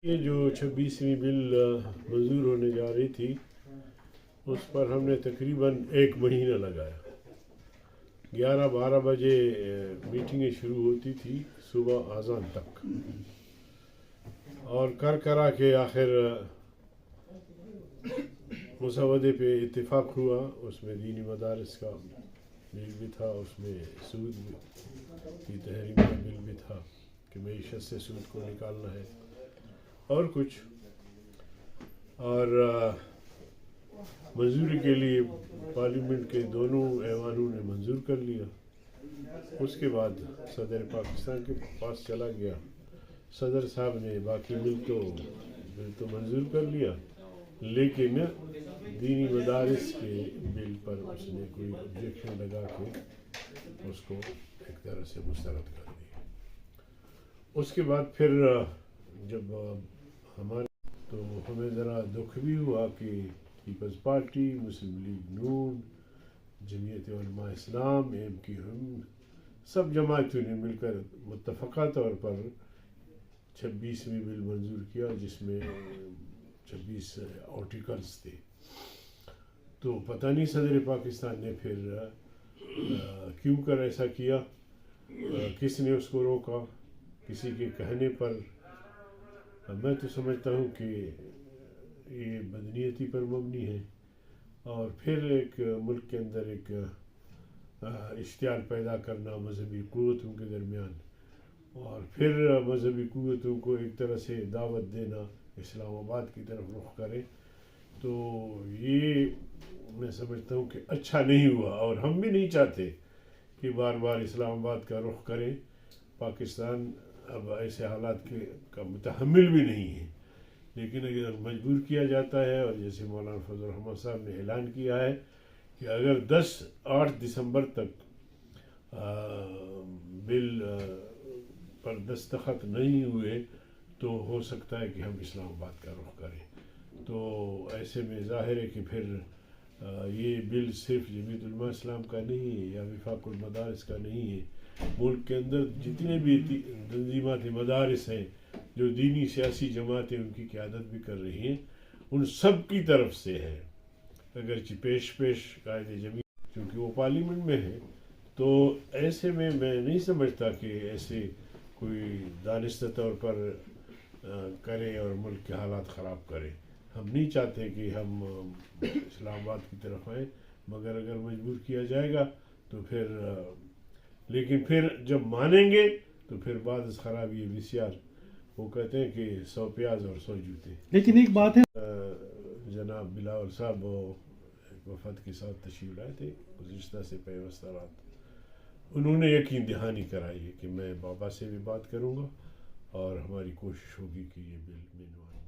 یہ جو 26ویں بل منظور ہونے جا رہی تھی اس پر ہم نے تقریباً 1 مہینہ لگایا. 11-12 بجے میٹنگیں شروع ہوتی تھی صبح اذان تک، اور کرا کے آخر مسودے پہ اتفاق ہوا. اس میں دینی مدارس کا بل بھی تھا، اس میں سود کی تحریم کا بل بھی تھا کہ معیشت سے سود کو نکالنا ہے اور کچھ. اور منظوری کے لیے پارلیمنٹ کے دونوں ایوانوں نے منظور کر لیا. اس کے بعد صدر پاکستان کے پاس چلا گیا. صدر صاحب نے باقی بل تو منظور کر لیا، لیکن دینی مدارس کے بل پر اس نے کوئی آبجیکشن لگا کے اس کو ایک طرح سے مسترد کر دیا. اس کے بعد پھر جب ہمارے تو ہمیں ذرا دکھ بھی ہوا کہ پیپلز پارٹی، مسلم لیگ نون، جمعیت علماء اسلام، MQM، سب جماعتوں نے مل کر متفقہ طور پر 26ویں بل منظور کیا، جس میں 26 آرٹیکلز تھے. تو پتہ نہیں صدر پاکستان نے پھر کیوں کر ایسا کیا، کس نے اس کو روکا، کسی کے کہنے پر. میں تو سمجھتا ہوں کہ یہ بدنیتی پر مبنی ہے، اور پھر ایک ملک کے اندر ایک اشتعال پیدا کرنا مذہبی قوتوں کے درمیان، اور پھر مذہبی قوتوں کو ایک طرح سے دعوت دینا اسلام آباد کی طرف رخ کرے. تو یہ میں سمجھتا ہوں کہ اچھا نہیں ہوا، اور ہم بھی نہیں چاہتے کہ بار بار اسلام آباد کا رخ کرے. پاکستان اب ایسے حالات کا متحمل بھی نہیں ہے، لیکن اگر مجبور کیا جاتا ہے، اور جیسے مولانا فضل الرحمن صاحب نے اعلان کیا ہے کہ اگر 8 دسمبر تک بل پر دستخط نہیں ہوئے تو ہو سکتا ہے کہ ہم اسلام آباد کا رخ کریں. تو ایسے میں ظاہر ہے کہ پھر یہ بل صرف جمعیت علماء اسلام کا نہیں ہے یا وفاق المدارس کا نہیں ہے. ملک کے اندر جتنے بھی تنظیمات مدارس ہیں جو دینی سیاسی جماعتیں ان کی قیادت بھی کر رہی ہیں، ان سب کی طرف سے ہے. اگرچہ پیش قائد جمعیت چونکہ وہ پارلیمنٹ میں ہے، تو ایسے میں نہیں سمجھتا کہ ایسے کوئی دانستہ طور پر کرے اور ملک کے حالات خراب کرے. ہم نہیں چاہتے کہ ہم اسلام آباد کی طرف آئیں، مگر اگر مجبور کیا جائے گا تو پھر لیکن پھر جب مانیں گے تو پھر بعد از خراب یہ وسیار، وہ کہتے ہیں کہ 100 پیاز اور 100 جوتے. لیکن ایک بات ہے، جناب بلاول صاحب وفد کے ساتھ تشریف لائے تھے گزشتہ سے پیوستہ رات. انہوں نے یقین دہانی کرائی ہے کہ میں بابا سے بھی بات کروں گا، اور ہماری کوشش ہوگی کہ یہ بل منوائیں.